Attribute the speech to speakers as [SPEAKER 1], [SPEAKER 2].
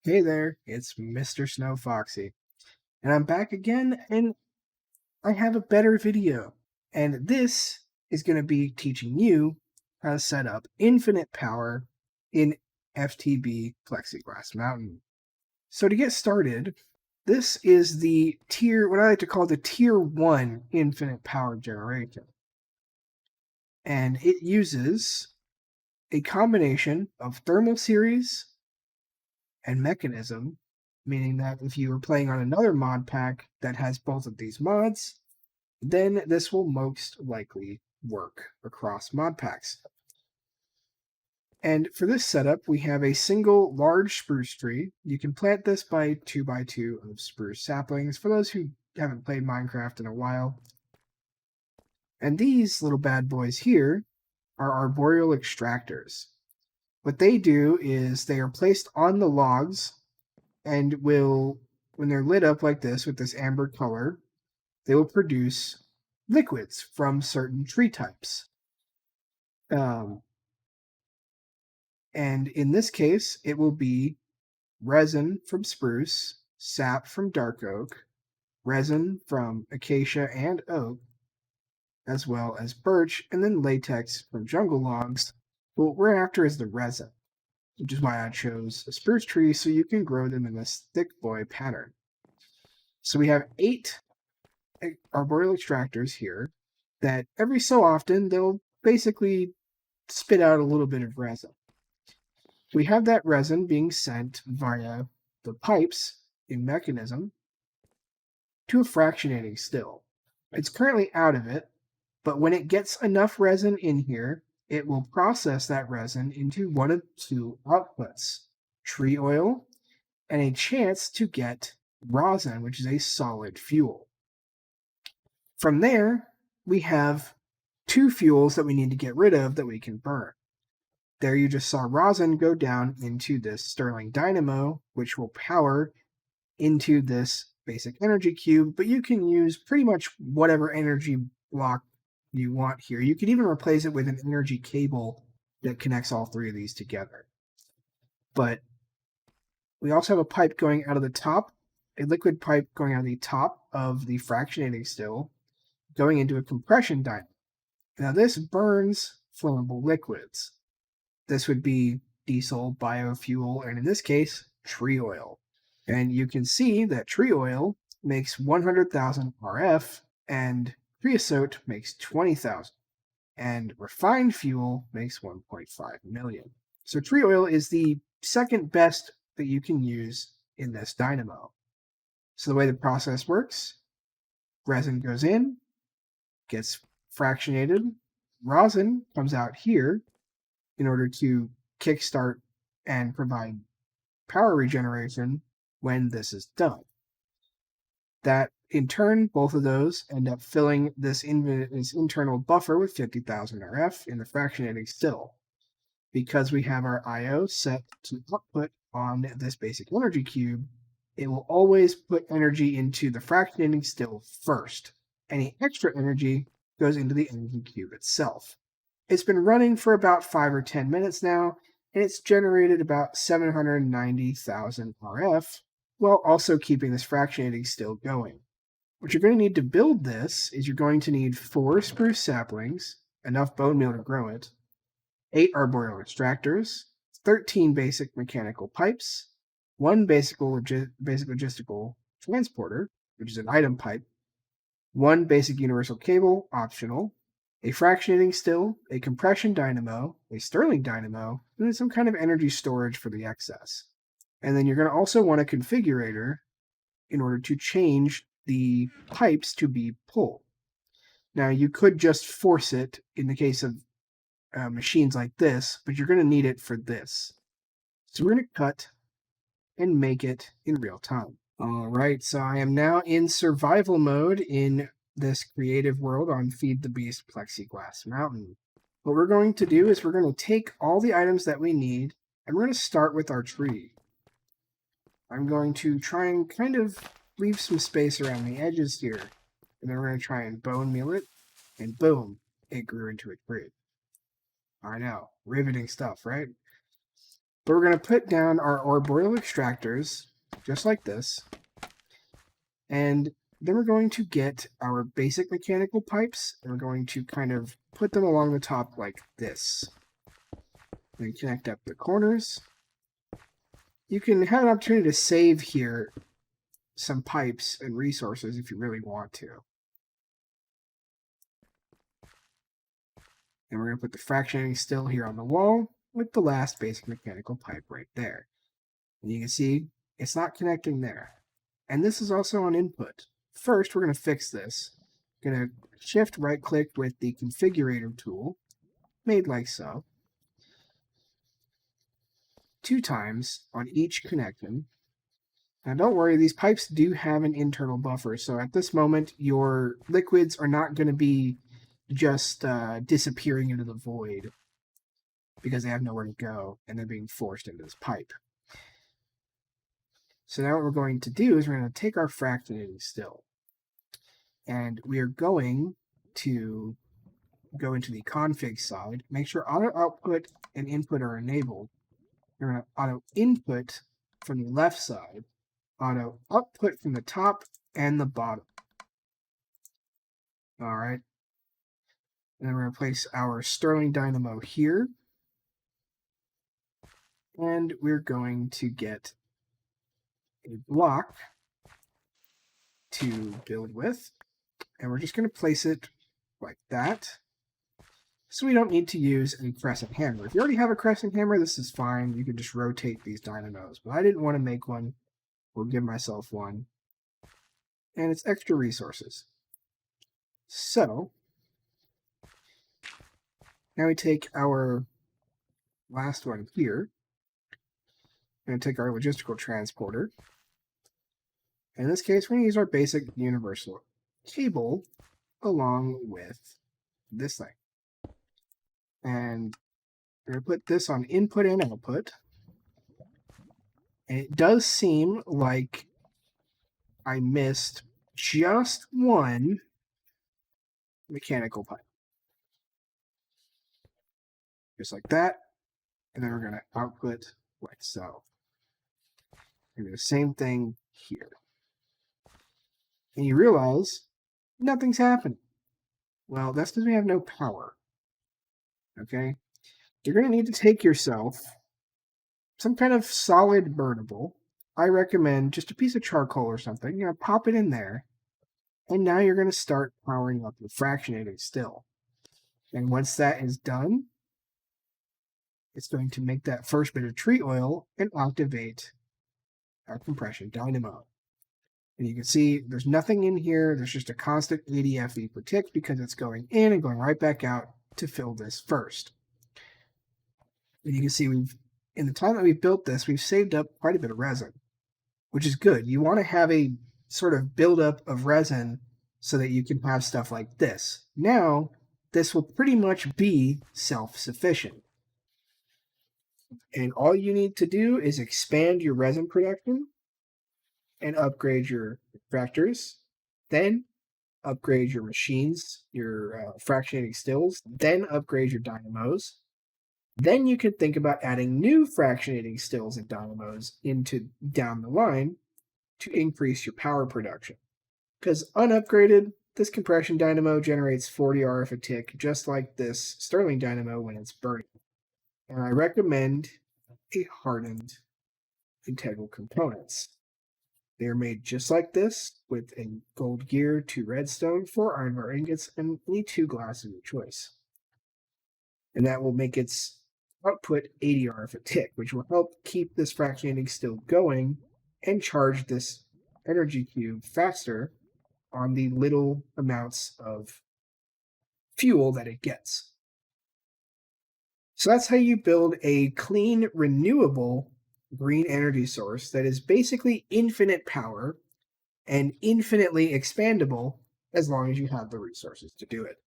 [SPEAKER 1] Hey there, it's MrSnowFoxy, and I'm back again, and I have a better video. And this is going to be teaching you how to set up infinite power in FTB Plexiglass Mountain. So to get started, this is the what I like to call the tier 1 infinite power generator. And it uses a combination of thermal series and mechanism, meaning that if you are playing on another mod pack that has both of these mods, then this will most likely work across mod packs. And for this setup, we have a single large spruce tree. You can plant this by 2x2 of spruce saplings for those who haven't played Minecraft in a while. And these little bad boys here are arboreal extractors. What they do is they are placed on the logs and will, when they're lit up like this with this amber color, they will produce liquids from certain tree types. And in this case, it will be resin from spruce, sap from dark oak, resin from acacia and oak, as well as birch, and then latex from jungle logs. But what we're after is the resin, which is why I chose a spruce tree so you can grow them in this thick boy pattern. So we have 8 arboreal extractors here that every so often they'll basically spit out a little bit of resin. We have that resin being sent via the pipes in mechanism to a fractionating still. It's currently out of it, but when it gets enough resin in here, it will process that resin into one of 2 outputs: tree oil and a chance to get rosin, which is a solid fuel. From there, we have 2 fuels that we need to get rid of that we can burn. There you just saw rosin go down into this Stirling dynamo, which will power into this basic energy cube, but you can use pretty much whatever energy block you want here. You could even replace it with an energy cable that connects all 3 of these together. But we also have a pipe going out of the top, a liquid pipe going out of the top of the fractionating still, going into a compression dynamo. Now this burns flammable liquids. This would be diesel, biofuel, and in this case, tree oil. And you can see that tree oil makes 100,000 RF, and creosote makes 20,000, and refined fuel makes 1.5 million. So tree oil is the second best that you can use in this dynamo. So the way the process works, resin goes in, gets fractionated, rosin comes out here in order to kickstart and provide power regeneration when this is done. That in turn, both of those end up filling this internal buffer with 50,000 RF in the fractionating still. Because we have our IO set to output on this basic energy cube, it will always put energy into the fractionating still first. Any extra energy goes into the energy cube itself. It's been running for about 5 or 10 minutes now, and it's generated about 790,000 RF, while also keeping this fractionating still going. What you're going to need to build this is you're going to need 4 spruce saplings, enough bone meal to grow it, 8 arboreal extractors, 13 basic mechanical pipes, 1 basic logistical transporter, which is an item pipe, 1 basic universal cable, optional, a fractionating still, a compression dynamo, a Stirling dynamo, and then some kind of energy storage for the excess. And then you're going to also want a configurator in order to change the pipes to be pull. Now you could just force it in the case of machines like this, but you're going to need it for this. So we're going to cut and make it in real time. All right, so I am now in survival mode in this creative world on Feed the Beast Plexiglass Mountain. What we're going to do is we're going to take all the items that we need, and we're going to start with our tree. I'm going to try and kind of leave some space around the edges here, and then we're going to try and bone meal it, and boom, it grew into a tree. I know, riveting stuff, right? But we're going to put down our arboreal extractors, just like this. And then we're going to get our basic mechanical pipes, and we're going to kind of put them along the top like this. And connect up the corners. You can have an opportunity to save here some pipes and resources if you really want to. And we're going to put the fractionating still here on the wall with the last basic mechanical pipe right there. And you can see it's not connecting there. And this is also on input. First, we're going to fix this. I'm going to shift right click with the configurator tool, made like so, 2 times on each connection. Now don't worry, these pipes do have an internal buffer, so at this moment your liquids are not going to be just disappearing into the void because they have nowhere to go and they're being forced into this pipe. So now what we're going to do is we're going to take our fractionating still, and we are going to go into the config side, make sure auto output and input are enabled. We're going to auto input from the left side, auto output from the top and the bottom. All right. And then we're going to place our Stirling dynamo here. And we're going to get a block to build with. And we're just going to place it like that. So we don't need to use a crescent hammer. If you already have a crescent hammer, this is fine. You can just rotate these dynamos. But I didn't want to make one. We'll give myself one. And it's extra resources. So now we take our last one here. We're going to take our logistical transporter. In this case, we're going to use our basic universal cable along with this thing. And we're going to put this on input and output. And it does seem like I missed just one mechanical pipe. Just like that. And then we're going to output like so. And do the same thing here. And you realize nothing's happening. Well, that's because we have no power. Okay? You're going to need to take yourself some kind of solid burnable. I recommend just a piece of charcoal or something. You're going to pop it in there. And now you're going to start powering up your fractionating still. And once that is done, it's going to make that first bit of tree oil and activate our compression dynamo. And you can see there's nothing in here. There's just a constant 80 FE per tick because it's going in and going right back out to fill this first. And you can see in the time that we've built this, we've saved up quite a bit of resin, which is good. You want to have a sort of buildup of resin so that you can have stuff like this. Now, this will pretty much be self-sufficient. And all you need to do is expand your resin production and upgrade your extractors, then upgrade your machines, your fractionating stills, then upgrade your dynamos. Then you can think about adding new fractionating stills and dynamos into down the line to increase your power production. Because unupgraded, this compression dynamo generates 40 RF a tick, just like this Stirling dynamo when it's burning. And I recommend a hardened integral components. They are made just like this, with a gold gear, 2 redstone, 4 iron bar ingots, and any 2 glass of your choice. And that will make its output 80 RF a tick, which will help keep this fractionating still going and charge this energy cube faster on the little amounts of fuel that it gets. So that's how you build a clean, renewable green energy source that is basically infinite power and infinitely expandable as long as you have the resources to do it.